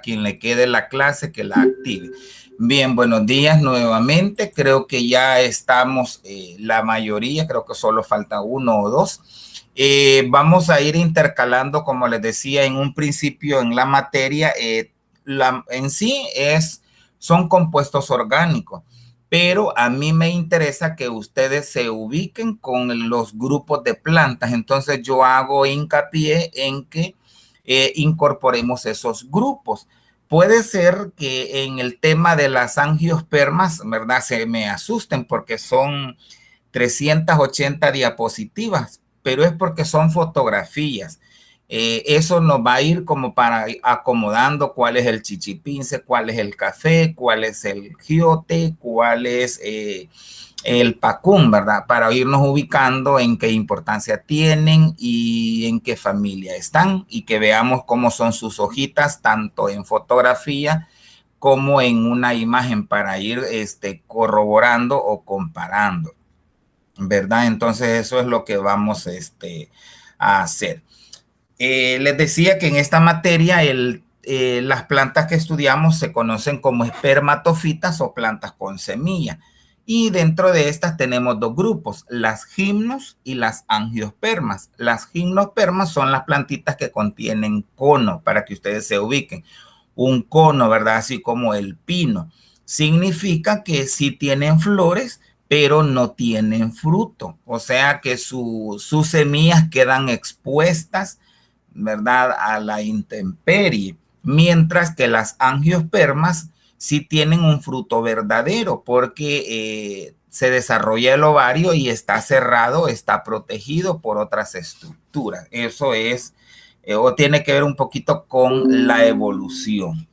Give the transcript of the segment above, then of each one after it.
quien le quede la clase que la active. Bien, buenos días nuevamente. Creo que ya estamos la mayoría, creo que solo falta uno o dos. Vamos a ir intercalando, como les decía en un principio en la materia, en sí son compuestos orgánicos, pero a mí me interesa que ustedes se ubiquen con los grupos de plantas. Entonces yo hago hincapié en que incorporemos esos grupos. Puede ser que en el tema de las angiospermas, ¿verdad? Se me asusten porque son 380 diapositivas, pero es porque son fotografías. Eso nos va a ir como para acomodando cuál es el chichipince, cuál es el café, cuál es el giote, cuál es el pacún, ¿verdad? Para irnos ubicando en qué importancia tienen y en qué familia están y que veamos cómo son sus hojitas, tanto en fotografía como en una imagen para ir corroborando o comparando, ¿verdad? Entonces eso es lo que vamos a hacer. Les decía que en esta materia las plantas que estudiamos se conocen como espermatofitas o plantas con semilla. Y dentro de estas tenemos dos grupos, las gimnos y las angiospermas. Las gimnospermas son las plantitas que contienen cono, para que ustedes se ubiquen. Un cono, ¿verdad? Así como el pino. Significa que sí tienen flores, pero no tienen fruto. O sea que sus semillas quedan expuestas, ¿verdad?, a la intemperie, mientras que las angiospermas sí tienen un fruto verdadero porque se desarrolla el ovario y está cerrado, está protegido por otras estructuras. Eso es, o tiene que ver un poquito con la evolución.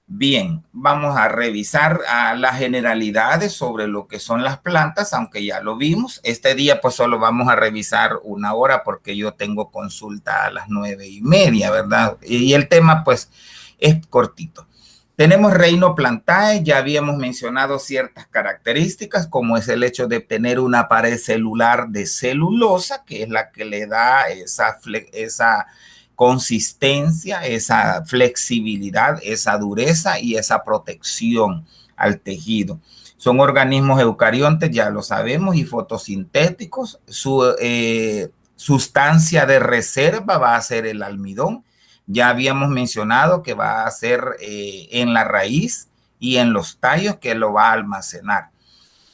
Bien, vamos a revisar las generalidades sobre lo que son las plantas, aunque ya lo vimos. Este día pues solo vamos a revisar una hora porque yo tengo consulta a las 9:30, ¿verdad? Y el tema pues es cortito. Tenemos reino plantae, ya habíamos mencionado ciertas características, como es el hecho de tener una pared celular de celulosa, que es la que le da esa consistencia, esa flexibilidad, esa dureza y esa protección al tejido. Son organismos eucariontes, ya lo sabemos, y fotosintéticos. Su sustancia de reserva va a ser el almidón. Ya habíamos mencionado que va a ser en la raíz y en los tallos que lo va a almacenar.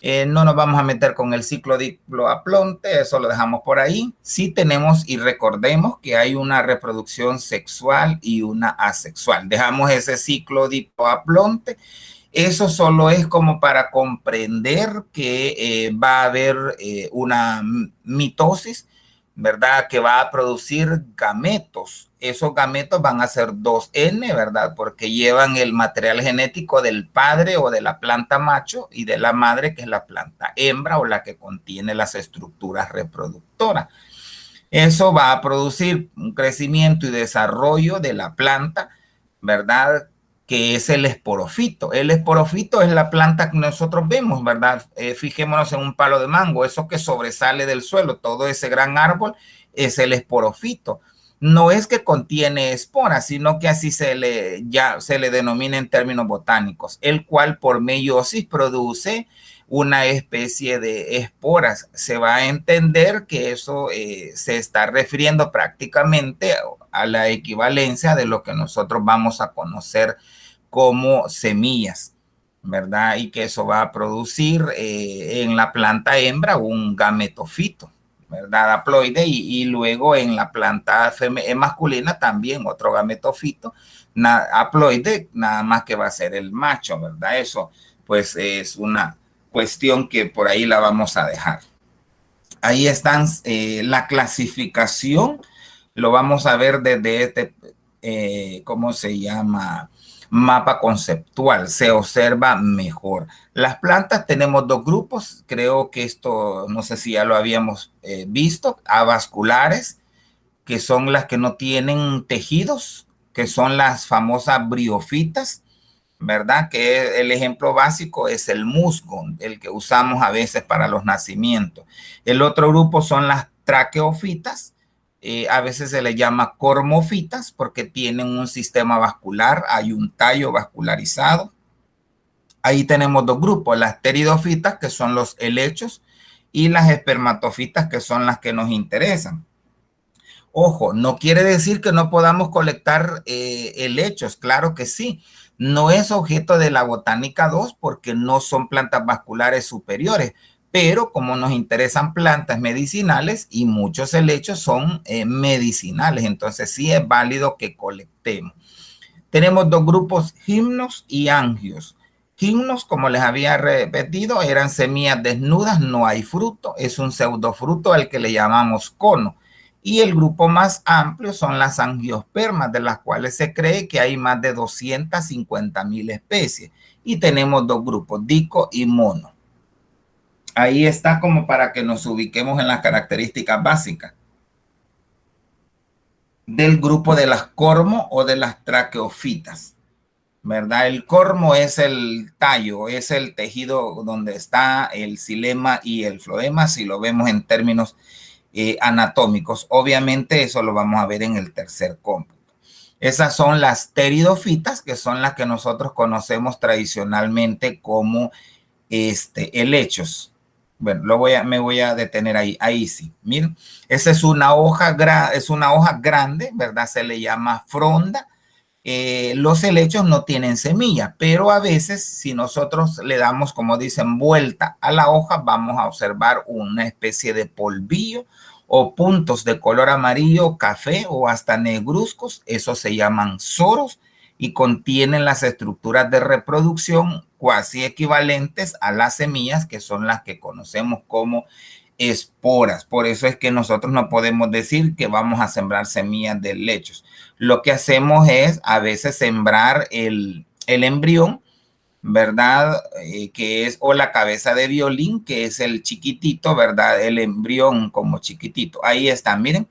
No nos vamos a meter con el ciclo diploaplonte, eso lo dejamos por ahí. Sí tenemos y recordemos que hay una reproducción sexual y una asexual. Dejamos ese ciclo diploaplonte. Eso solo es como para comprender que va a haber una mitosis, ¿verdad? Que va a producir gametos. Esos gametos van a ser 2N, ¿verdad? Porque llevan el material genético del padre o de la planta macho y de la madre, que es la planta hembra o la que contiene las estructuras reproductoras. Eso va a producir un crecimiento y desarrollo de la planta, ¿verdad?, que es el esporofito. El esporofito es la planta que nosotros vemos, ¿verdad? Fijémonos en un palo de mango, eso que sobresale del suelo, todo ese gran árbol es el esporofito. No es que contiene esporas, sino que así ya se le denomina en términos botánicos, el cual por meiosis produce una especie de esporas. Se va a entender que eso se está refiriendo prácticamente a la equivalencia de lo que nosotros vamos a conocer como semillas, ¿verdad? Y que eso va a producir en la planta hembra un gametofito, ¿verdad? Haploide, y luego en la planta masculina también otro gametofito, haploide, nada más que va a ser el macho, ¿verdad? Eso pues es una cuestión que por ahí la vamos a dejar. Ahí están la clasificación, lo vamos a ver desde este, ¿cómo se llama?, mapa conceptual, se observa mejor. Las plantas tenemos dos grupos, creo que esto, no sé si ya lo habíamos visto, avasculares, que son las que no tienen tejidos, que son las famosas briofitas, ¿verdad? Que el ejemplo básico es el musgo, el que usamos a veces para los nacimientos. El otro grupo son las traqueofitas, A veces se le llama cormofitas porque tienen un sistema vascular, hay un tallo vascularizado. Ahí tenemos dos grupos, las pteridofitas, que son los helechos, y las espermatofitas, que son las que nos interesan. Ojo, no quiere decir que no podamos colectar helechos, claro que sí. No es objeto de la botánica 2 porque no son plantas vasculares superiores, pero como nos interesan plantas medicinales y muchos helechos son medicinales, entonces sí es válido que colectemos. Tenemos dos grupos, gimnos y angios. Gimnos, como les había repetido, eran semillas desnudas, no hay fruto, es un pseudofruto al que le llamamos cono. Y el grupo más amplio son las angiospermas, de las cuales se cree que hay más de 250,000 especies. Y tenemos dos grupos, dico y mono. Ahí está como para que nos ubiquemos en las características básicas del grupo de las cormo o de las traqueofitas, ¿verdad? El cormo es el tallo, es el tejido donde está el xilema y el floema, si lo vemos en términos anatómicos. Obviamente eso lo vamos a ver en el tercer cómputo. Esas son las pteridofitas, que son las que nosotros conocemos tradicionalmente como helechos. Bueno, me voy a detener ahí. Ahí sí. Miren, esa es una hoja grande, ¿verdad? Se le llama fronda. Los helechos no tienen semilla, pero a veces si nosotros le damos, como dicen, vuelta a la hoja, vamos a observar una especie de polvillo o puntos de color amarillo, café o hasta negruzcos. Esos se llaman soros y contienen las estructuras de reproducción cuasi equivalentes a las semillas, que son las que conocemos como esporas. Por eso es que nosotros no podemos decir que vamos a sembrar semillas de helechos. Lo que hacemos es a veces sembrar el embrión, ¿verdad? Que es o la cabeza de violín, que es el chiquitito, ¿verdad? El embrión como chiquitito. Ahí está, miren.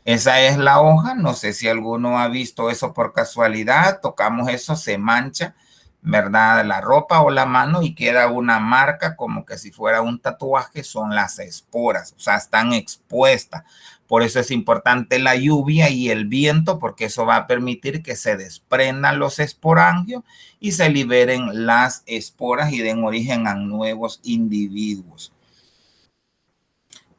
Esa es la hoja. No sé si alguno ha visto eso por casualidad. Tocamos eso, se mancha, ¿verdad? La ropa o la mano y queda una marca como que si fuera un tatuaje. Son las esporas, o sea, están expuestas. Por eso es importante la lluvia y el viento, porque eso va a permitir que se desprendan los esporangios y se liberen las esporas y den origen a nuevos individuos.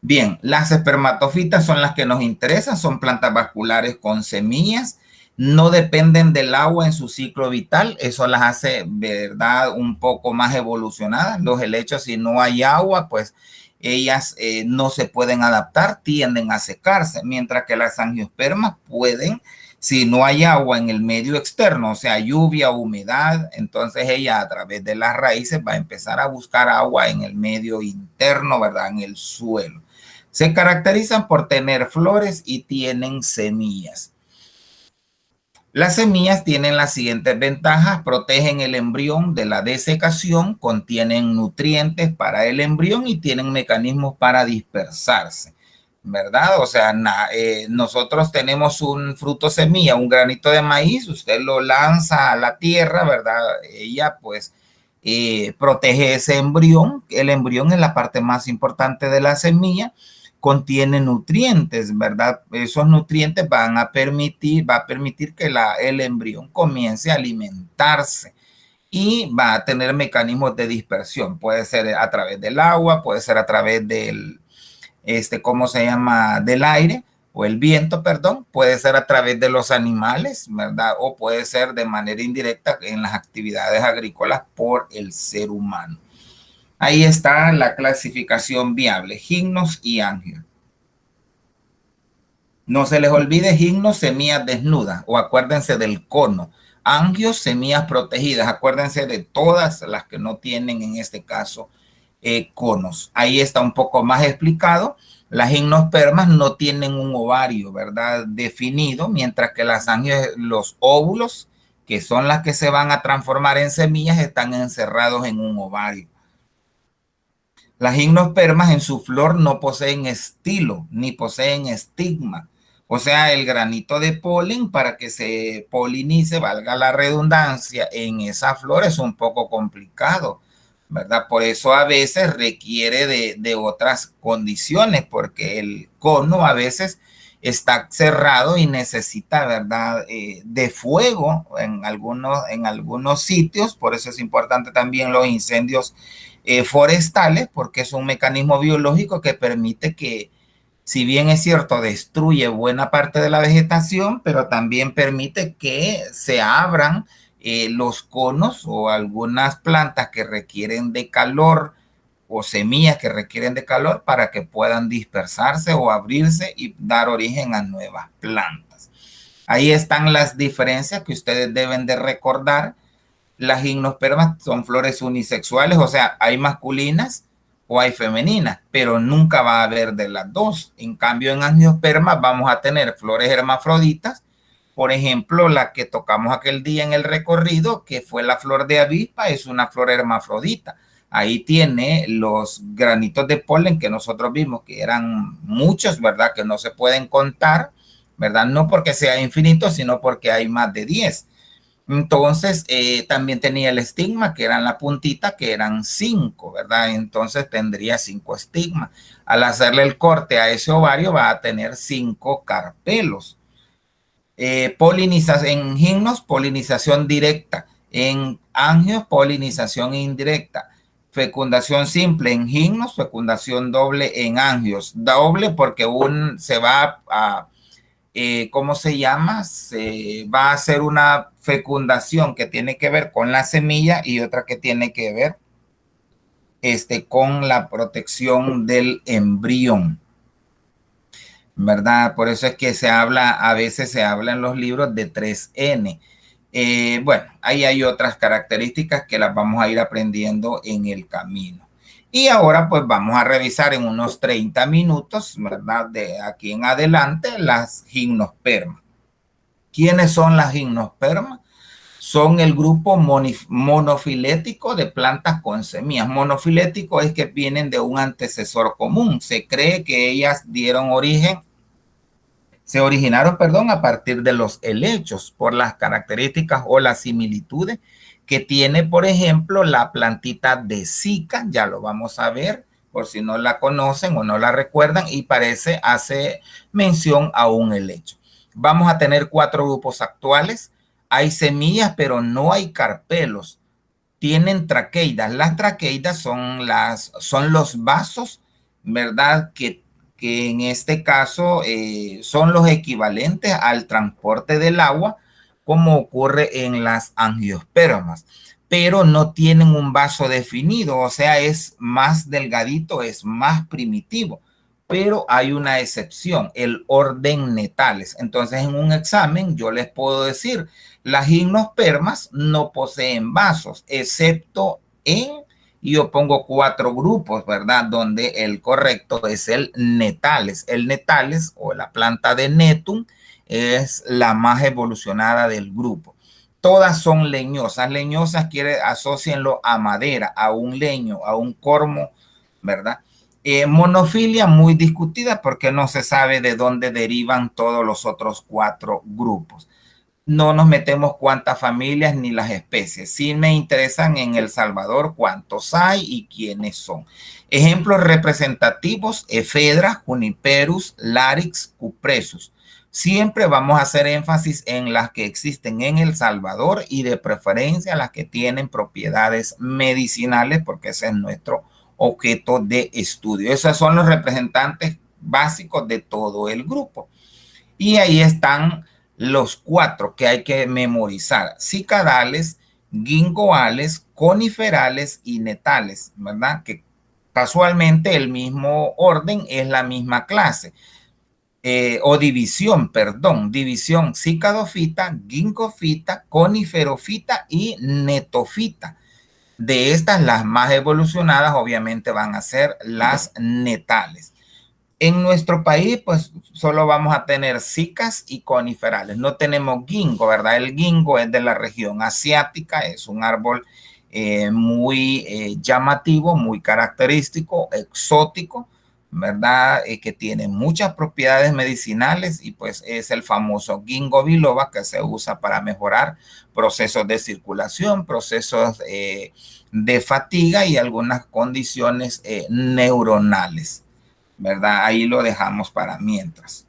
Bien, las espermatofitas son las que nos interesan, son plantas vasculares con semillas, no dependen del agua en su ciclo vital, eso las hace, verdad, un poco más evolucionadas. Los helechos, si no hay agua, pues ellas no se pueden adaptar, tienden a secarse, mientras que las angiospermas pueden, si no hay agua en el medio externo, o sea, lluvia, humedad, entonces ella a través de las raíces va a empezar a buscar agua en el medio interno, ¿verdad? En el suelo. Se caracterizan por tener flores y tienen semillas. Las semillas tienen las siguientes ventajas: protegen el embrión de la desecación, contienen nutrientes para el embrión y tienen mecanismos para dispersarse, ¿verdad? O sea, nosotros tenemos un fruto semilla, un granito de maíz, usted lo lanza a la tierra, ¿verdad? Ella pues protege ese embrión. El embrión es la parte más importante de la semilla, contiene nutrientes, ¿verdad? Esos nutrientes va a permitir que el embrión comience a alimentarse y va a tener mecanismos de dispersión. Puede ser a través del agua, puede ser a través del, ¿cómo se llama? Del aire o el viento, perdón. Puede ser a través de los animales, ¿verdad? O puede ser de manera indirecta en las actividades agrícolas por el ser humano. Ahí está la clasificación viable, gimnos y angios. No se les olvide gimnos, semillas desnudas, o acuérdense del cono. Angios, semillas protegidas, acuérdense de todas las que no tienen en este caso conos. Ahí está un poco más explicado. Las gimnospermas no tienen un ovario, ¿verdad? Definido, mientras que las angios, los óvulos, que son las que se van a transformar en semillas, están encerrados en un ovario. Las gimnospermas en su flor no poseen estilo ni poseen estigma. O sea, el granito de polen para que se polinice, valga la redundancia, en esa flor es un poco complicado, ¿verdad? Por eso a veces requiere de otras condiciones, porque el cono a veces está cerrado y necesita, ¿verdad?, de fuego en algunos sitios. Por eso es importante también los incendios forestales, porque es un mecanismo biológico que permite que, si bien es cierto, destruye buena parte de la vegetación, pero también permite que se abran los conos o algunas plantas que requieren de calor o semillas que requieren de calor para que puedan dispersarse o abrirse y dar origen a nuevas plantas. Ahí están las diferencias que ustedes deben de recordar. Las gimnospermas son flores unisexuales, o sea, hay masculinas o hay femeninas, pero nunca va a haber de las dos. En cambio, en angiospermas vamos a tener flores hermafroditas. Por ejemplo, la que tocamos aquel día en el recorrido, que fue la flor de avispa, es una flor hermafrodita. Ahí tiene los granitos de polen que nosotros vimos, que eran muchos, ¿verdad? Que no se pueden contar, ¿verdad? No porque sea infinito, sino porque hay más de 10. Entonces, también tenía el estigma, que eran la puntita, que eran 5, ¿verdad? Entonces tendría 5 estigmas. Al hacerle el corte a ese ovario va a tener 5 carpelos. Polinización en gimnos, polinización directa. En angios, polinización indirecta. Fecundación simple en gimnos, fecundación doble en angios. Doble porque se va a ¿cómo se llama? Se va a hacer una fecundación que tiene que ver con la semilla y otra que tiene que ver con la protección del embrión, ¿verdad? Por eso es que a veces se habla en los libros de 3N. Bueno, ahí hay otras características que las vamos a ir aprendiendo en el camino. Y ahora pues vamos a revisar en unos 30 minutos, ¿verdad? De aquí en adelante las gimnospermas. ¿Quiénes son las gimnospermas? Son el grupo monofilético de plantas con semillas. Monofilético es que vienen de un antecesor común. Se cree que ellas se originaron, perdón, a partir de los helechos por las características o las similitudes que tiene, por ejemplo, la plantita de Zika. Ya lo vamos a ver por si no la conocen o no la recuerdan, y hace mención a un helecho. Vamos a tener 4 grupos actuales. Hay semillas, pero no hay carpelos. Tienen traqueidas. Las traqueidas son los vasos, ¿verdad? Que en este caso son los equivalentes al transporte del agua, como ocurre en las angiospermas, pero no tienen un vaso definido, o sea, es más delgadito, es más primitivo. Pero hay una excepción, el orden Netales. Entonces, en un examen yo les puedo decir, las gimnospermas no poseen vasos, excepto y yo pongo 4 grupos, ¿verdad? Donde el correcto es el Netales. El Netales o la planta de Netum es la más evolucionada del grupo. Todas son leñosas. Leñosas asócienlo a madera, a un leño, a un cormo, ¿verdad? Monofilia muy discutida porque no se sabe de dónde derivan todos los otros 4 grupos. No nos metemos cuántas familias ni las especies. Sí me interesan en El Salvador cuántos hay y quiénes son. Ejemplos representativos: Ephedra, Juniperus, Larix, Cupressus. Siempre vamos a hacer énfasis en las que existen en El Salvador y de preferencia las que tienen propiedades medicinales, porque ese es nuestro objeto de estudio. Esos son los representantes básicos de todo el grupo. Y ahí están los 4 que hay que memorizar: cicadales, gingoales, coniferales y netales, ¿verdad? Que casualmente el mismo orden es la misma clase. O división, perdón, división: cicadofita, gingofita, coniferofita y netofita. De estas, las más evolucionadas obviamente van a ser las netales. En nuestro país, pues solo vamos a tener cicas y coniferales. No tenemos ginkgo, ¿verdad? El ginkgo es de la región asiática, es un árbol muy llamativo, muy característico, exótico, ¿verdad? Que tiene muchas propiedades medicinales y pues es el famoso ginkgo biloba, que se usa para mejorar procesos de circulación, procesos de fatiga y algunas condiciones neuronales, ¿verdad? Ahí lo dejamos para mientras.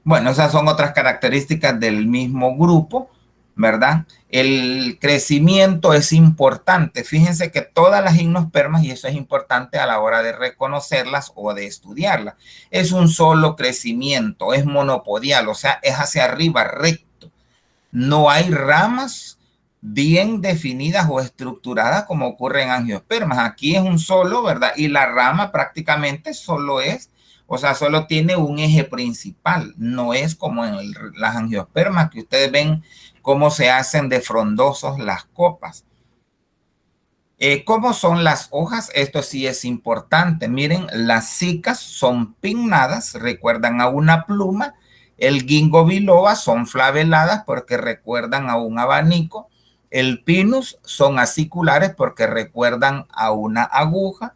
Bueno, esas son otras características del mismo grupo, ¿verdad? El crecimiento es importante. Fíjense que todas las gimnospermas, y eso es importante a la hora de reconocerlas o de estudiarlas, es un solo crecimiento, es monopodial, o sea, es hacia arriba, recto. No hay ramas bien definidas o estructuradas como ocurre en angiospermas. Aquí es un solo, ¿verdad? Y la rama prácticamente solo es, o sea, solo tiene un eje principal. No es como en las angiospermas que ustedes ven cómo se hacen de frondosos las copas. ¿Cómo son las hojas? Esto sí es importante. Miren, las cicas son pinnadas, recuerdan a una pluma. El ginkgo biloba son flaveladas porque recuerdan a un abanico. El pinus son aciculares porque recuerdan a una aguja.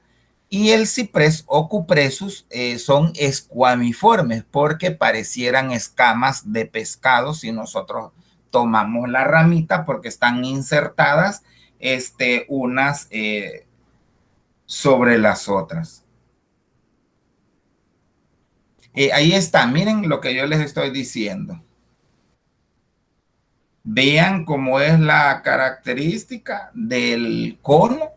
Y el ciprés o cupresus son escuamiformes porque parecieran escamas de pescado si nosotros tomamos la ramita porque están insertadas unas sobre las otras. Ahí está, miren lo que yo les estoy diciendo. Vean cómo es la característica del cono.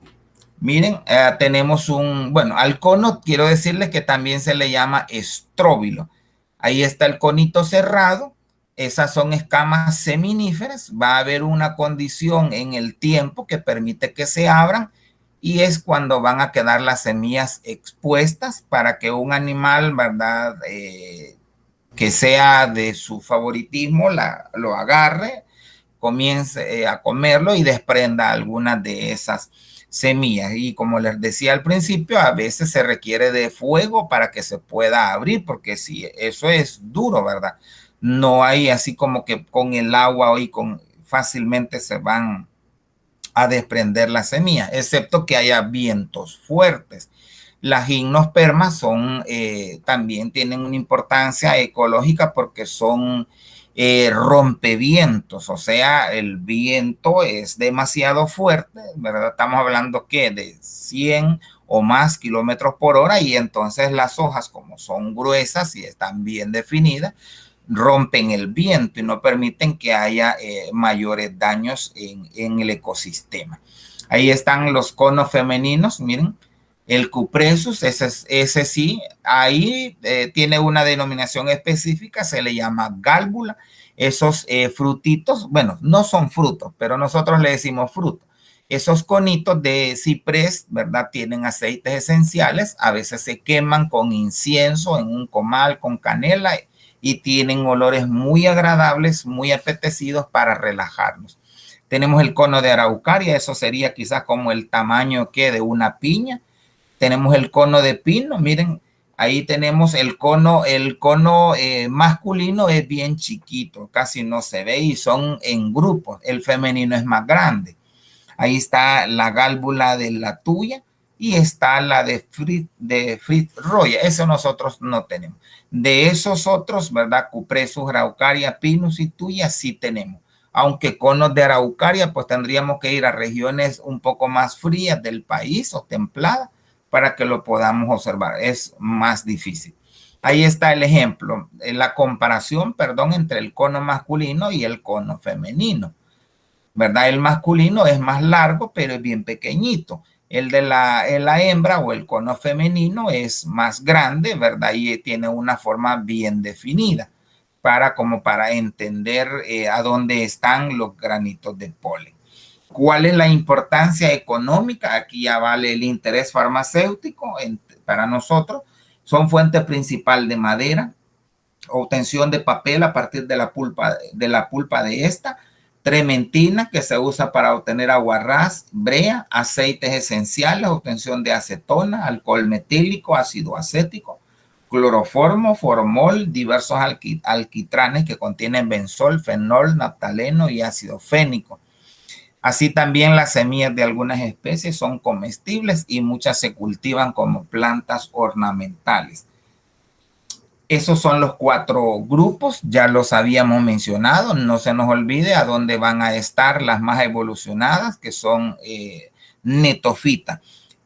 Miren, tenemos bueno, al cono quiero decirles que también se le llama estróbilo. Ahí está el conito cerrado. Esas son escamas seminíferas. Va a haber una condición en el tiempo que permite que se abran y es cuando van a quedar las semillas expuestas para que un animal, ¿verdad? Que sea de su favoritismo, lo agarre, comience a comerlo y desprenda algunas de esas semillas. Y como les decía al principio, a veces se requiere de fuego para que se pueda abrir, porque si eso es duro, ¿verdad? No hay así como que con el agua y fácilmente se van a desprender las semillas, excepto que haya vientos fuertes. Las gimnospermas también tienen una importancia ecológica porque son rompevientos, o sea, el viento es demasiado fuerte, ¿verdad? Estamos hablando que de 100 o más kilómetros por hora y entonces las hojas, como son gruesas y están bien definidas, rompen el viento y no permiten que haya mayores daños en el ecosistema. Ahí están los conos femeninos, miren, el cupresus, ese sí, ahí tiene una denominación específica, se le llama gálbula. Esos frutitos, bueno, no son frutos, pero nosotros le decimos frutos. Esos conitos de ciprés, ¿verdad? Tienen aceites esenciales, a veces se queman con incienso en un comal, con canela, y tienen olores muy agradables, muy apetecidos para relajarnos. Tenemos el cono de araucaria, eso sería quizás como el tamaño que de una piña. Tenemos el cono de pino, miren, ahí tenemos el cono masculino es bien chiquito, casi no se ve y son en grupos, el femenino es más grande. Ahí está la gálbula de la tuya y está la de Fritz Roya. Eso nosotros no tenemos. De esos otros, ¿verdad? Cupresus, araucaria, pinus y tuya sí tenemos. Aunque conos de araucaria, pues tendríamos que ir a regiones un poco más frías del país o templadas para que lo podamos observar. Es más difícil. Ahí está el ejemplo, la comparación, perdón, entre el cono masculino y el cono femenino. ¿Verdad? El masculino es más largo, pero es bien pequeñito. El de la hembra o el cono femenino es más grande, ¿verdad? Y tiene una forma bien definida como para entender a dónde están los granitos de polen. ¿Cuál es la importancia económica? Aquí ya vale el interés farmacéutico para nosotros. Son fuente principal de madera, obtención de papel a partir de la pulpa de esta, trementina que se usa para obtener aguarrás, brea, aceites esenciales, obtención de acetona, alcohol metílico, ácido acético, cloroformo, formol, diversos alquitranes que contienen benzol, fenol, naftaleno y ácido fénico. Así también las semillas de algunas especies son comestibles y muchas se cultivan como plantas ornamentales. Esos son los 4 grupos, ya los habíamos mencionado, no se nos olvide a dónde van a estar las más evolucionadas, que son netofitas.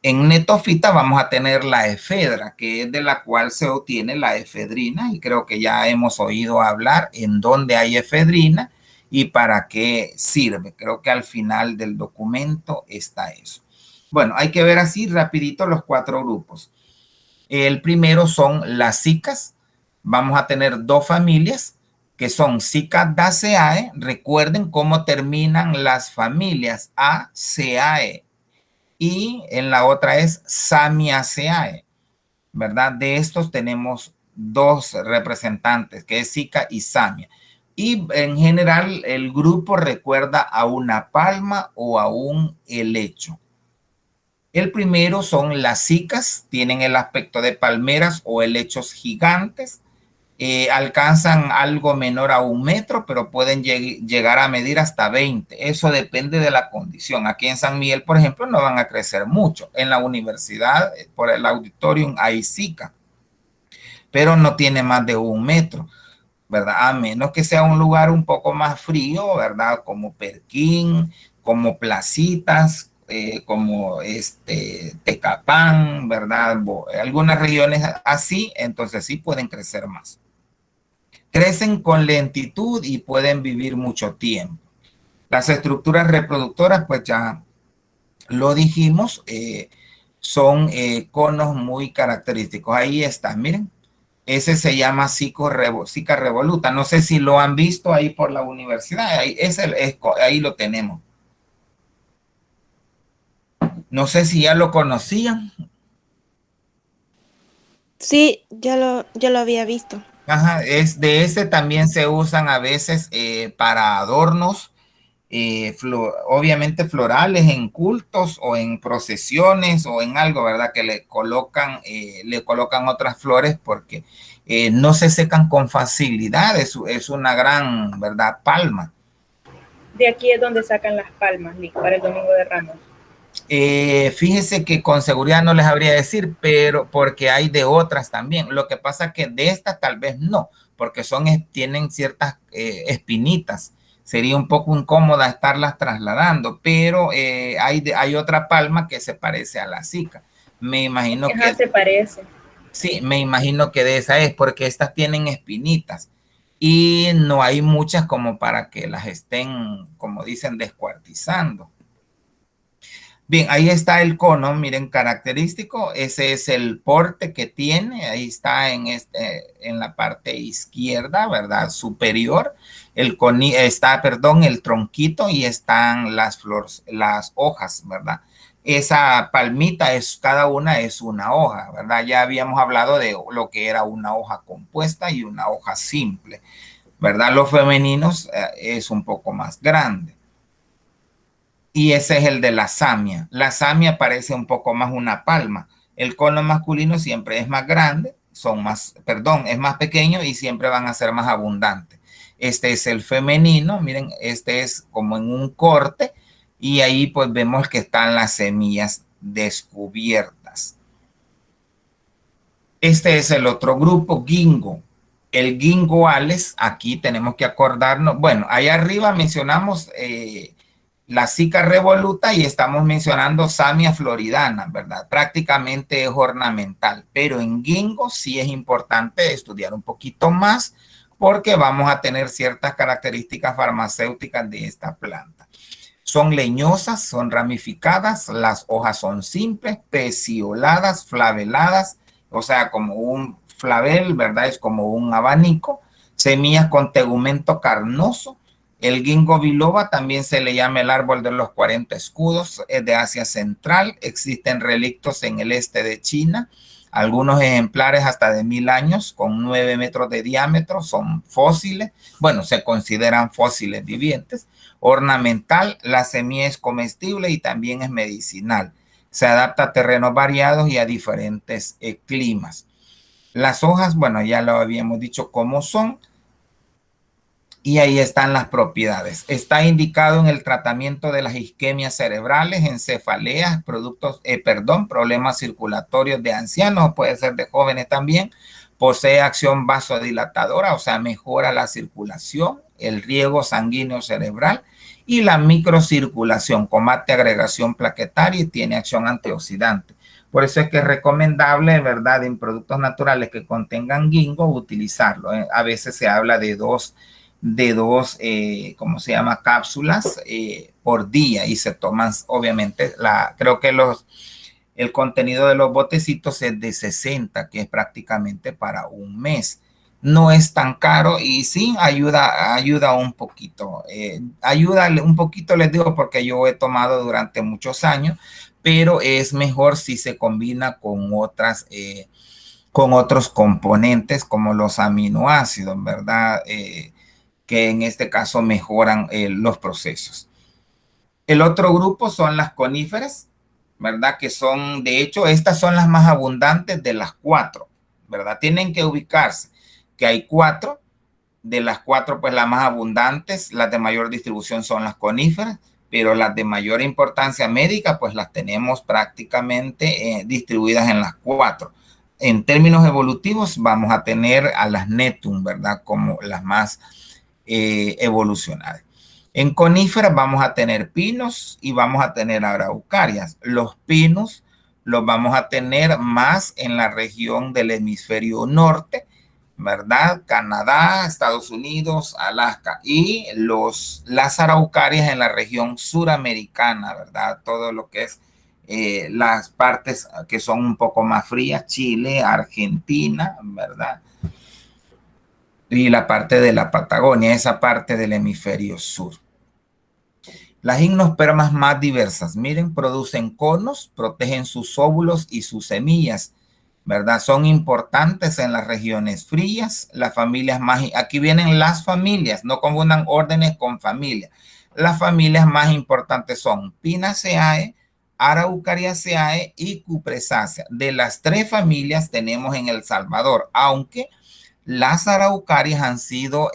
En netofita vamos a tener la efedra, que es de la cual se obtiene la efedrina, y creo que ya hemos oído hablar en dónde hay efedrina y para qué sirve. Creo que al final del documento está eso. Bueno, hay que ver así rapidito los 4 grupos. El primero son las cicas. Vamos a tener 2 familias que son Cicastaceae. Recuerden cómo terminan las familias Aceae. Y en la otra es Samiaceae, ¿verdad? De estos tenemos 2 representantes, que es Zika y Samia. Y en general el grupo recuerda a una palma o a un helecho. El primero son las cicas, tienen el aspecto de palmeras o helechos gigantes. Alcanzan algo menor a 1 metro, pero pueden llegar a medir hasta 20. Eso depende de la condición. Aquí en San Miguel, por ejemplo, no van a crecer mucho. En la universidad, por el auditorium, hay zika, pero no tiene más de 1 metro, ¿verdad? A menos que sea un lugar un poco más frío, ¿verdad? Como Perquín, como Placitas, como Tecapán, ¿verdad? Algunas regiones así, entonces sí pueden crecer más. Crecen con lentitud y pueden vivir mucho tiempo. Las estructuras reproductoras, pues ya lo dijimos, son conos muy característicos. Ahí está, miren. Ese se llama Zika revoluta. No sé si lo han visto ahí por la universidad. Ahí lo tenemos. No sé si ya lo conocían. Sí, ya lo había visto. Ajá, de ese también se usan a veces para adornos, obviamente florales en cultos o en procesiones o en algo, ¿verdad? Que le colocan otras flores porque no se secan con facilidad, es una gran, ¿verdad? Palma. De aquí es donde sacan las palmas, Lick, para el Domingo de Ramos. Fíjese que con seguridad no les habría de decir, pero porque hay de otras también. Lo que pasa es que de estas tal vez no, porque tienen ciertas espinitas. Sería un poco incómoda estarlas trasladando, pero hay otra palma que se parece a la zika. Me imagino Ajá, se parece. Sí, me imagino que de esa es, porque estas tienen espinitas y no hay muchas como para que las estén, como dicen, descuartizando. Bien, ahí está el cono, miren, característico. Ese es el porte que tiene. Ahí está en la parte izquierda, ¿verdad? Superior. El tronquito y están las flores, las hojas, ¿verdad? Esa palmita cada una es una hoja, ¿verdad? Ya habíamos hablado de lo que era una hoja compuesta y una hoja simple, ¿verdad? Los femeninos es un poco más grande. Y ese es el de la samia. La samia parece un poco más una palma. El cono masculino siempre es más grande, es más pequeño y siempre van a ser más abundantes. Este es el femenino, miren, este es como en un corte y ahí pues vemos que están las semillas descubiertas. Este es el otro grupo, Ginkgo. El Ginkgoales, aquí tenemos que acordarnos, bueno, ahí arriba mencionamos la Zika revoluta y estamos mencionando Samia floridana, ¿verdad? Prácticamente es ornamental, pero en Ginkgo sí es importante estudiar un poquito más porque vamos a tener ciertas características farmacéuticas de esta planta. Son leñosas, son ramificadas, las hojas son simples, pecioladas, flaveladas, o sea, como un flavel, ¿verdad? Es como un abanico, semillas con tegumento carnoso. El ginkgo biloba también se le llama el árbol de los 40 escudos, es de Asia Central, existen relictos en el este de China, algunos ejemplares hasta de 1000 años, con 9 metros de diámetro, son fósiles, bueno, se consideran fósiles vivientes. Ornamental, la semilla es comestible y también es medicinal. Se adapta a terrenos variados y a diferentes climas. Las hojas, bueno, ya lo habíamos dicho cómo son. Y ahí están las propiedades. Está indicado en el tratamiento de las isquemias cerebrales, encefaleas, problemas circulatorios de ancianos, puede ser de jóvenes también. Posee acción vasodilatadora, o sea, mejora la circulación, el riego sanguíneo cerebral Y la microcirculación combate agregación plaquetaria y tiene acción antioxidante. Por eso es que es recomendable, ¿verdad?, en productos naturales que contengan ginkgo, utilizarlo. A veces se habla de dos, ¿cómo se llama?, cápsulas por día, y se toman, obviamente, creo que el contenido de los botecitos es de 60, que es prácticamente para un mes. No es tan caro y sí ayuda un poquito. Ayuda un poquito, les digo, porque yo he tomado durante muchos años, pero es mejor si se combina con otros componentes como los aminoácidos, ¿verdad? Que en este caso mejoran los procesos. El otro grupo son las coníferas, ¿verdad? Que son, de hecho, estas son las más abundantes de las 4, ¿verdad? Tienen que ubicarse que hay 4. De las 4, pues las más abundantes, las de mayor distribución son las coníferas, pero las de mayor importancia médica, pues las tenemos prácticamente distribuidas en las 4. En términos evolutivos, vamos a tener a las Neptune, ¿verdad? Como las más evolucionadas. En coníferas vamos a tener pinos y vamos a tener araucarias. Los pinos los vamos a tener más en la región del hemisferio norte, ¿verdad? Canadá, Estados Unidos, Alaska, y las araucarias en la región suramericana, ¿verdad? Todo lo que es las partes que son un poco más frías, Chile, Argentina, ¿verdad? Y la parte de la Patagonia, esa parte del hemisferio sur. Las gimnospermas más diversas, miren, producen conos, protegen sus óvulos y sus semillas, ¿verdad? Son importantes en las regiones frías, las familias más, aquí vienen las familias, no confundan órdenes con familias. Las familias más importantes son Pinaceae, Araucariaceae y Cupressaceae. De las 3 familias tenemos en El Salvador, aunque las araucarias han sido,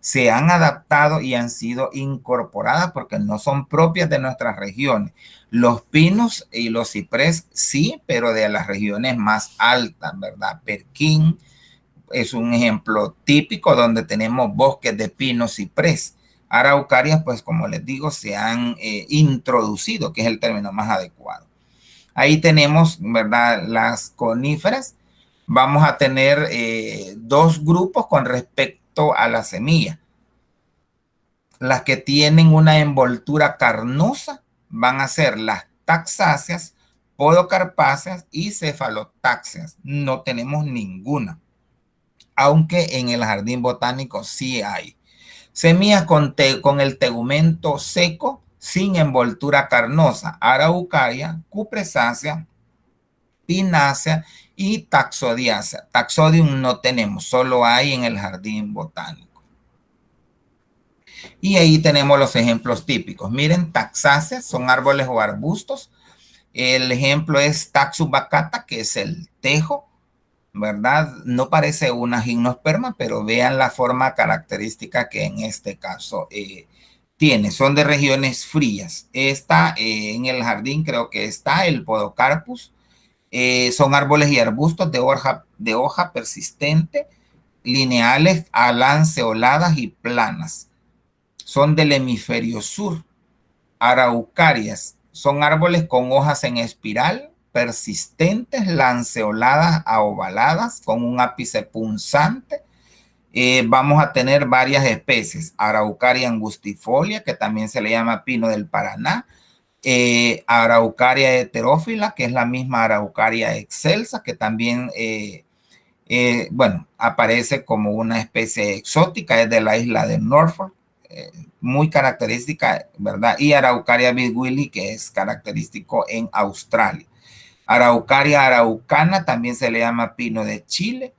se han adaptado y han sido incorporadas porque no son propias de nuestras regiones. Los pinos y los ciprés sí, pero de las regiones más altas, ¿verdad? Perquín es un ejemplo típico donde tenemos bosques de pinos ciprés. Araucarias, pues como les digo, se han introducido, que es el término más adecuado. Ahí tenemos, ¿verdad?, las coníferas. Vamos a tener 2 grupos con respecto a la semilla. Las que tienen una envoltura carnosa van a ser las taxáceas, podocarpáceas y cefalotáxeas. No tenemos ninguna, aunque en el jardín botánico sí hay. Semillas con el tegumento seco, sin envoltura carnosa, araucaria, cupresácea, pinácea y taxodiácea. Taxodium no tenemos, solo hay en el jardín botánico. Y ahí tenemos los ejemplos típicos. Miren, taxáceas son árboles o arbustos. El ejemplo es Taxus baccata, que es el tejo, ¿verdad? No parece una gimnosperma, pero vean la forma característica que en este caso tiene. Son de regiones frías. Esta en el jardín creo que está el Podocarpus. Son árboles y arbustos de hoja persistente, lineales a lanceoladas y planas. Son del hemisferio sur. Araucarias son árboles con hojas en espiral, persistentes, lanceoladas a ovaladas, con un ápice punzante. Vamos a tener varias especies. Araucaria angustifolia, que también se le llama pino del Paraná. Araucaria heterófila, que es la misma Araucaria excelsa, que también, bueno, aparece como una especie exótica, es de la isla de Norfolk, muy característica, ¿verdad? Y Araucaria bidwilli, que es característico en Australia. Araucaria araucana, también se le llama pino de Chile.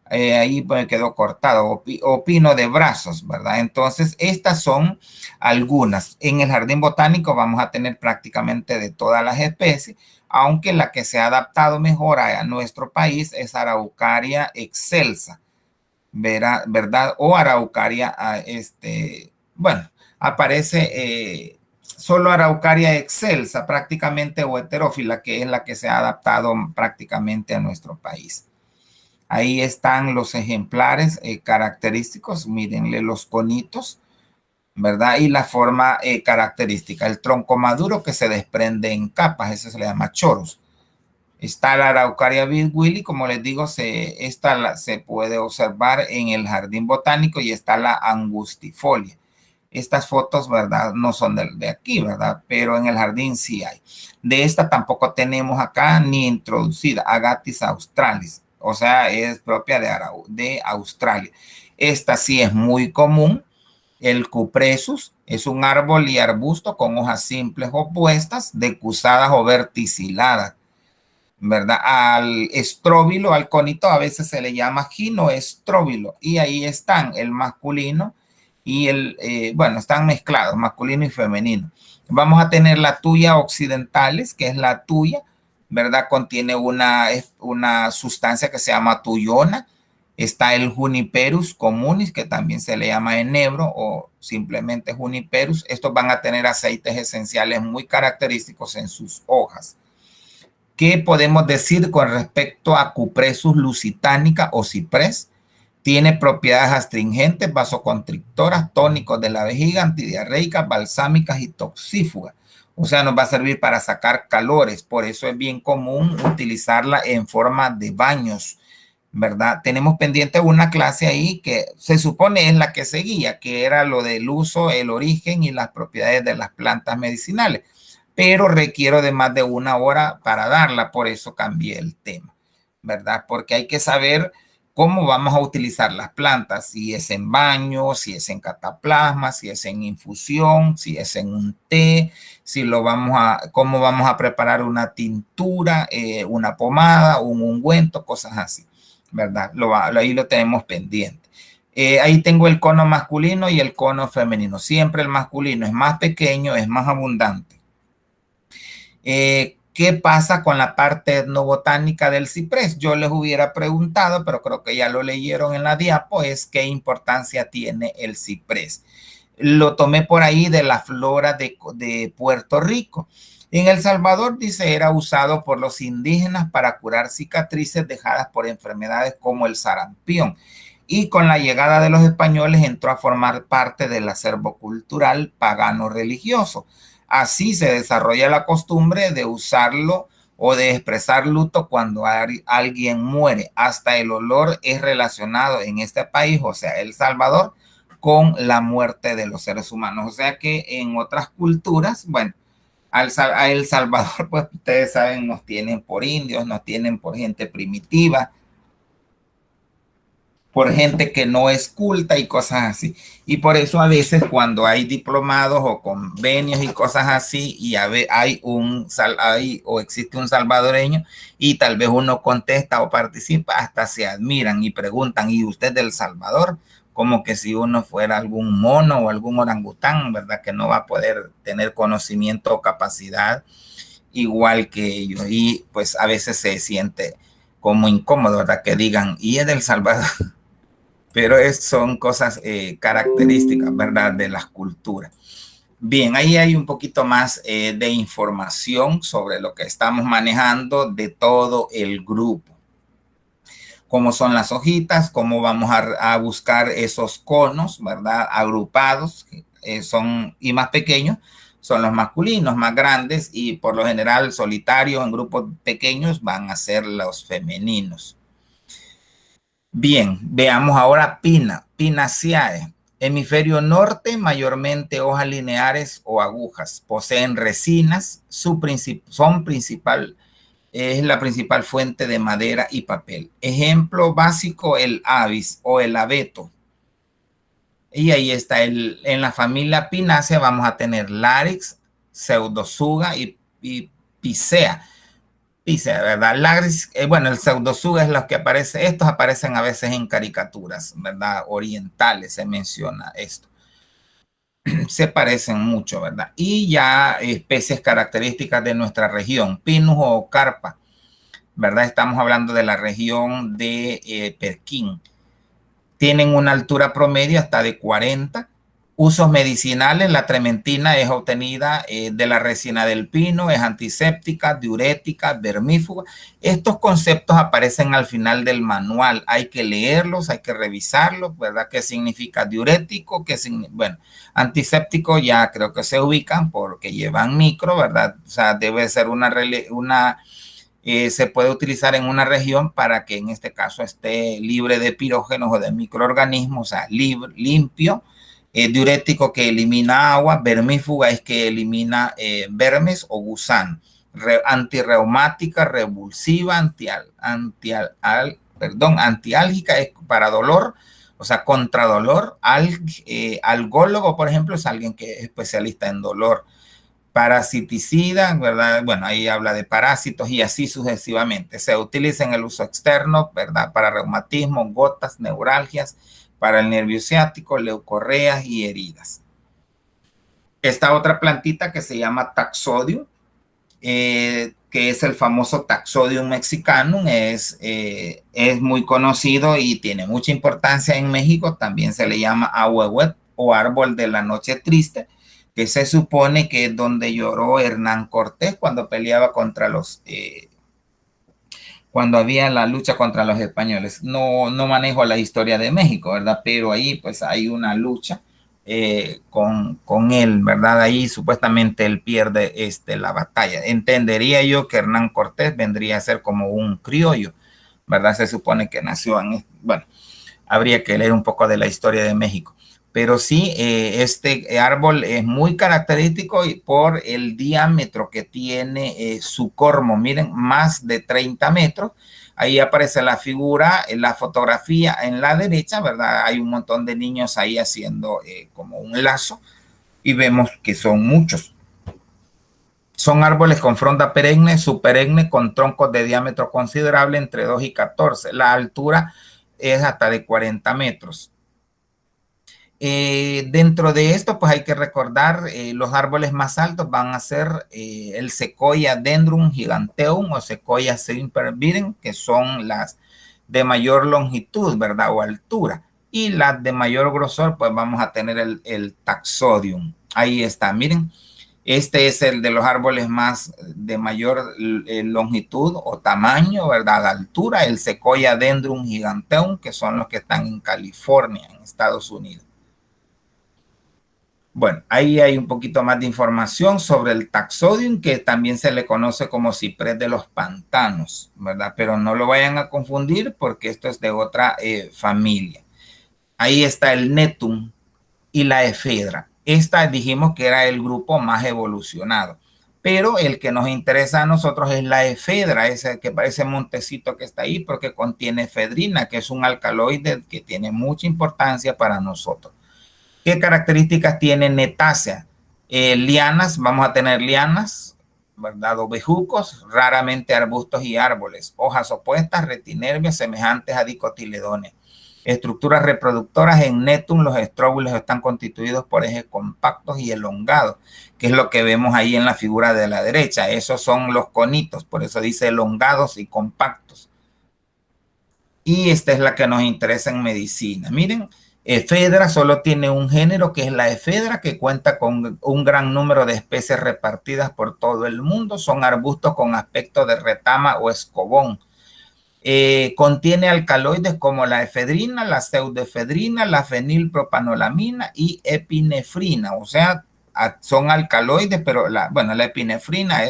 Ahí me quedó cortado, o pino de brazos, ¿verdad? Entonces, estas son algunas. En el jardín botánico vamos a tener prácticamente de todas las especies, aunque la que se ha adaptado mejor a nuestro país es Araucaria excelsa, ¿verdad? O Araucaria, bueno, aparece solo Araucaria excelsa prácticamente, o heterófila, que es la que se ha adaptado prácticamente a nuestro país. Ahí están los ejemplares característicos, mírenle los conitos, ¿verdad? Y la forma característica, el tronco maduro que se desprende en capas, eso se le llama choros. Está la Araucaria Willy, como les digo, esta se puede observar en el jardín botánico, y está la angustifolia. Estas fotos, ¿verdad? No son de aquí, ¿verdad? Pero en el jardín sí hay. De esta tampoco tenemos acá ni introducida, Agathis australis, o sea, es propia de Australia. Esta sí es muy común. El cupresus es un árbol y arbusto con hojas simples opuestas, decusadas o verticiladas, ¿verdad? Al estróbilo, al conito, a veces se le llama ginoestróbilo, y ahí están el masculino y bueno, están mezclados, masculino y femenino. Vamos a tener la tuya occidentales, que es la tuya, ¿verdad? Contiene una sustancia que se llama tuyona. Está el Juniperus communis, que también se le llama enebro o simplemente Juniperus. Estos van a tener aceites esenciales muy característicos en sus hojas. ¿Qué podemos decir con respecto a Cupressus lusitanica o ciprés? Tiene propiedades astringentes, vasoconstrictoras, tónicos de la vejiga, antidiarreicas, balsámicas y toxífugas. O sea, nos va a servir para sacar calores. Por eso es bien común utilizarla en forma de baños, ¿verdad? Tenemos pendiente una clase ahí que se supone es la que seguía, que era lo del uso, el origen y las propiedades de las plantas medicinales, pero requiero de más de una hora para darla, por eso cambié el tema, ¿verdad? Porque hay que saber cómo vamos a utilizar las plantas, si es en baño, si es en cataplasma, si es en infusión, si es en un té, si cómo vamos a preparar una tintura, una pomada, un ungüento, cosas así, ¿verdad? Ahí lo tenemos pendiente. Ahí tengo el cono masculino y el cono femenino. Siempre el masculino es más pequeño, es más abundante. ¿Qué pasa con la parte etnobotánica del ciprés? Yo les hubiera preguntado, pero creo que ya lo leyeron en la diapo, es qué importancia tiene el ciprés. Lo tomé por ahí de la flora de Puerto Rico. En El Salvador, dice, era usado por los indígenas para curar cicatrices dejadas por enfermedades como el sarampión. Y con la llegada de los españoles entró a formar parte del acervo cultural pagano religioso. Así se desarrolla la costumbre de usarlo o de expresar luto cuando alguien muere. Hasta el olor es relacionado en este país, o sea, El Salvador, con la muerte de los seres humanos. O sea que en otras culturas, bueno, a El Salvador, pues ustedes saben, nos tienen por indios, nos tienen por gente primitiva, por gente que no es culta y cosas así. Y por eso a veces cuando hay diplomados o convenios y cosas así, y o existe un salvadoreño y tal vez uno contesta o participa, hasta se admiran y preguntan, ¿y usted del Salvador? Como que si uno fuera algún mono o algún orangután, ¿verdad? Que no va a poder tener conocimiento o capacidad igual que ellos. Y pues a veces se siente como incómodo, ¿verdad? Que digan, ¿y es del Salvador? Pero son cosas características, ¿verdad? De las culturas. Bien, ahí hay un poquito más de información sobre lo que estamos manejando de todo el grupo. Cómo son las hojitas, cómo vamos a buscar esos conos, ¿verdad? Agrupados, y más pequeños, son los masculinos, más grandes, y por lo general solitarios en grupos pequeños van a ser los femeninos. Bien, veamos ahora Pinaceae. Hemisferio norte, mayormente hojas lineares o agujas. Poseen resinas, es la principal fuente de madera y papel. Ejemplo básico, el avis o el abeto. Y ahí está, en la familia Pinacea vamos a tener Larix, Pseudosuga y Picea. Dice, ¿verdad? Bueno, el pseudosuga es lo que aparece. Estos aparecen a veces en caricaturas, ¿verdad? Orientales se menciona esto. Se parecen mucho, ¿verdad? Y ya especies características de nuestra región, Pinus o Carpa, ¿verdad? Estamos hablando de la región de Pekín. Tienen una altura promedio hasta de 40 Usos medicinales, la trementina es obtenida de la resina del pino, es antiséptica, diurética, vermífuga. Estos conceptos aparecen al final del manual. Hay que leerlos, hay que revisarlos, ¿verdad? ¿Qué significa diurético? Bueno, antiséptico ya creo que se ubican porque llevan micro, ¿verdad? O sea, debe ser se puede utilizar en una región para que en este caso esté libre de pirógenos o de microorganismos, o sea, limpio. Diurético que elimina agua, vermífuga es que elimina vermes o gusano, antirreumática, revulsiva, antiálgica es para dolor, o sea, contra dolor, algólogo, por ejemplo, es alguien que es especialista en dolor, parasiticida, ¿verdad? Bueno, ahí habla de parásitos y así sucesivamente. Se utiliza en el uso externo, ¿verdad? Para reumatismo, gotas, neuralgias, para el nervio ciático, leucorreas y heridas. Esta otra plantita que se llama Taxodium, que es el famoso Taxodium mexicanum, es muy conocido y tiene mucha importancia en México. También se le llama ahuehuet o árbol de la noche triste, que se supone que es donde lloró Hernán Cortés cuando peleaba contra cuando había la lucha contra los españoles. No manejo la historia de México, ¿verdad? Pero ahí pues hay una lucha con él, ¿verdad? Ahí supuestamente él pierde la batalla. Entendería yo que Hernán Cortés vendría a ser como un criollo, ¿verdad? Se supone que nació bueno, habría que leer un poco de la historia de México. Pero sí, este árbol es muy característico por el diámetro que tiene su cormo. Miren, más de 30 metros. Ahí aparece la figura, la fotografía en la derecha, ¿verdad? Hay un montón de niños ahí haciendo como un lazo y vemos que son muchos. Son árboles con fronda perenne, subperenne, con troncos de diámetro considerable entre 2 y 14. La altura es hasta de 40 metros. Dentro de esto, pues hay que recordar, los árboles más altos van a ser el Sequoia dendron giganteum o Sequoia sempervirens, que son las de mayor longitud, ¿verdad? O altura. Y las de mayor grosor, pues vamos a tener el Taxodium. Ahí está, miren. Este es el de los árboles más de mayor longitud o tamaño, ¿verdad? Altura, el Sequoia dendron giganteum, que son los que están en California, en Estados Unidos. Bueno, ahí hay un poquito más de información sobre el Taxodium, que también se le conoce como ciprés de los pantanos, ¿verdad? Pero no lo vayan a confundir porque esto es de otra familia. Ahí está el Netum y la efedra. Esta dijimos que era el grupo más evolucionado, pero el que nos interesa a nosotros es la efedra, ese que parece montecito que está ahí porque contiene efedrina, que es un alcaloide que tiene mucha importancia para nosotros. ¿Qué características tiene netácea? Lianas, vamos a tener lianas, ¿verdad? O bejucos, raramente arbustos y árboles. Hojas opuestas, retinervias, semejantes a dicotiledones. Estructuras reproductoras en Netum, los estróbilos están constituidos por ejes compactos y elongados, que es lo que vemos ahí en la figura de la derecha. Esos son los conitos, por eso dice elongados y compactos. Y esta es la que nos interesa en medicina. Miren, efedra solo tiene un género, que es la efedra, que cuenta con un gran número de especies repartidas por todo el mundo. Son arbustos con aspecto de retama o escobón. Contiene alcaloides como la efedrina, la pseudoefedrina, la fenilpropanolamina y epinefrina. O sea, son alcaloides, pero la epinefrina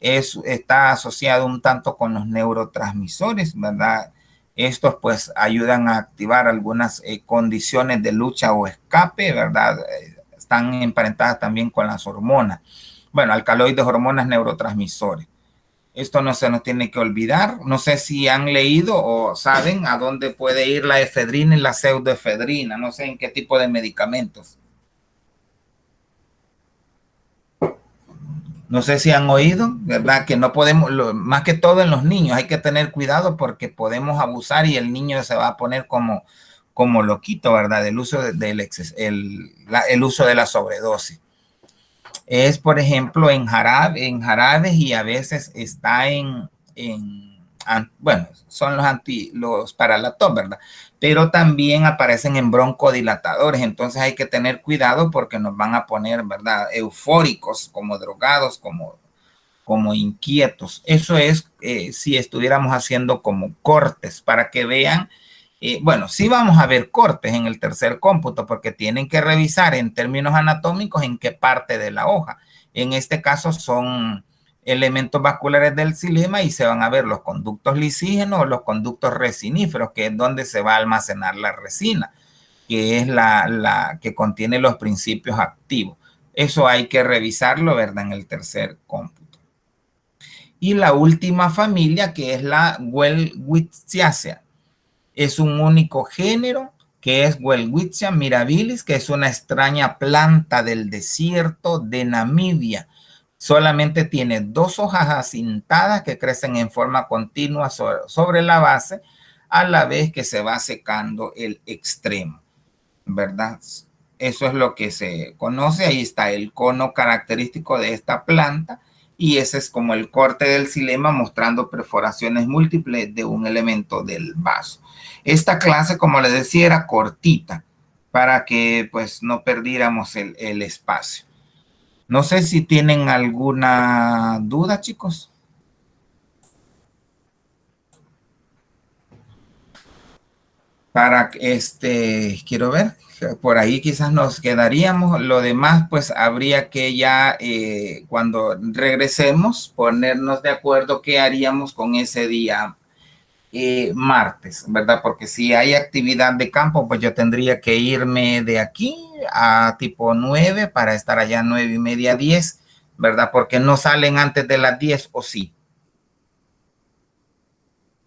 está asociada un tanto con los neurotransmisores, ¿verdad? Estos pues ayudan a activar algunas condiciones de lucha o escape, ¿verdad? Están emparentadas también con las hormonas. Bueno, alcaloides, hormonas, neurotransmisores. Esto no se nos tiene que olvidar. No sé si han leído o saben a dónde puede ir la efedrina y la pseudoefedrina. No sé en qué tipo de medicamentos. No sé si han oído, ¿verdad? Que no podemos, más que todo en los niños, hay que tener cuidado porque podemos abusar y el niño se va a poner como loquito, ¿verdad? El uso el uso de la sobredosis. Es, por ejemplo, en jarabes y a veces está bueno, son los para la tos, ¿verdad? pero también aparecen en broncodilatadores. Entonces hay que tener cuidado porque nos van a poner, ¿verdad?, eufóricos, como drogados, como inquietos. Eso es si estuviéramos haciendo como cortes para que vean. Bueno, sí vamos a ver cortes en el tercer cómputo porque tienen que revisar en términos anatómicos en qué parte de la hoja. En este caso son elementos vasculares del xilema y se van a ver los conductos lisígenos o los conductos resiníferos, que es donde se va a almacenar la resina, que es la que contiene los principios activos. Eso hay que revisarlo, ¿verdad?, en el tercer cómputo. Y la última familia, que es la Welwitziaceae, es un único género, que es Welwitschia mirabilis, que es una extraña planta del desierto de Namibia. Solamente tiene 2 hojas acintadas que crecen en forma continua sobre la base, a la vez que se va secando el extremo, ¿verdad? Eso es lo que se conoce. Ahí está el cono característico de esta planta. Y ese es como el corte del xilema mostrando perforaciones múltiples de un elemento del vaso. Esta clase, como les decía, era cortita para que pues no perdiéramos el espacio. No sé si tienen alguna duda, chicos. Para quiero ver, por ahí quizás nos quedaríamos. Lo demás, pues habría que ya cuando regresemos ponernos de acuerdo qué haríamos con ese día martes, ¿verdad? Porque si hay actividad de campo, pues yo tendría que irme de aquí a tipo 9 para estar allá 9:30, 10, ¿verdad? Porque no salen antes de las 10, ¿o sí?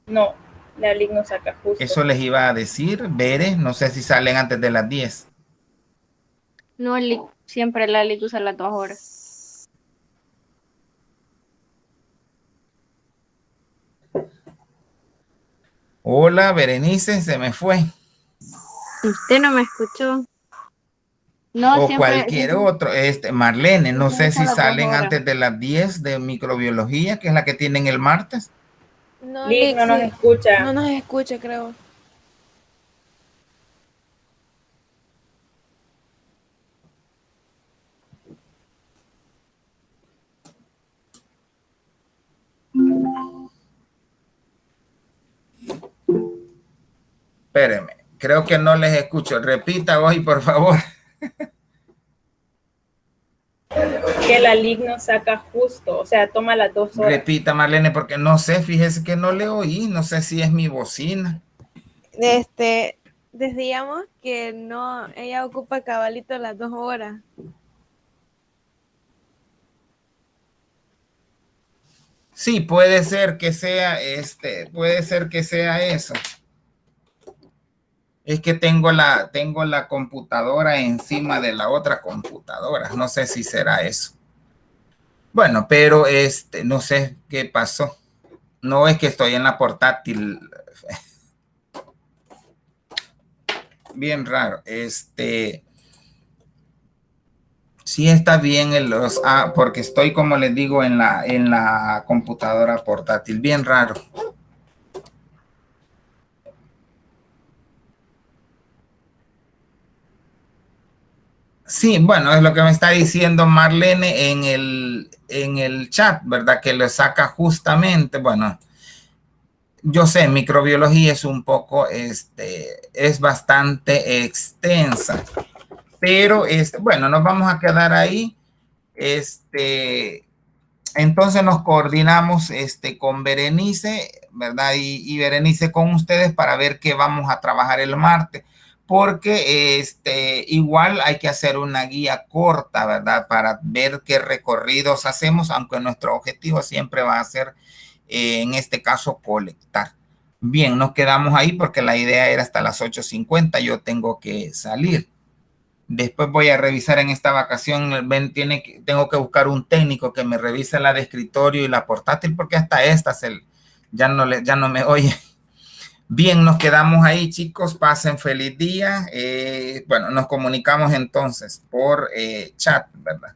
No, la LIC no saca justo. Eso les iba a decir, Bere, no sé si salen antes de las 10. No, siempre la LIC usa las 2 horas. Hola, Berenice, se me fue. Usted no me escuchó. No, O siempre, cualquier otro. Marlene, no sé si usa las 2 salen horas. antes de las 10 de microbiología, que es la que tienen el martes. No, LIC no nos sí, escucha. no nos escucha, creo. Espérenme, creo que no les escucho. Repita hoy, por favor. Que la LIC no saca justo, o sea, toma las 2 horas. Repita, Marlene, porque no sé, fíjese que no le oí, no sé si es mi bocina. Decíamos que no, ella ocupa cabalito las 2 horas. Sí, puede ser que sea puede ser que sea eso. Es que tengo la computadora encima de la otra computadora. No sé si será eso. Bueno, pero no sé qué pasó. No es que estoy en la portátil. Bien raro. Sí está bien porque estoy, como les digo, en la computadora portátil. Bien raro. Sí, bueno, es lo que me está diciendo Marlene en el chat, ¿verdad? Que lo saca justamente, bueno, yo sé, microbiología es un poco, es bastante extensa, pero, bueno, nos vamos a quedar ahí, entonces nos coordinamos, con Berenice, ¿verdad? Y Berenice con ustedes para ver qué vamos a trabajar el martes, porque, igual hay que hacer una guía corta, ¿verdad? Para ver qué recorridos hacemos, aunque nuestro objetivo siempre va a ser, en este caso, colectar. Bien, nos quedamos ahí porque la idea era hasta las 8:50, yo tengo que salir. Después voy a revisar en esta vacación, tengo que buscar un técnico que me revise la de escritorio y la portátil, porque hasta esta ya no me oye. Bien, nos quedamos ahí, chicos, pasen feliz día. Bueno, nos comunicamos entonces por chat, ¿verdad?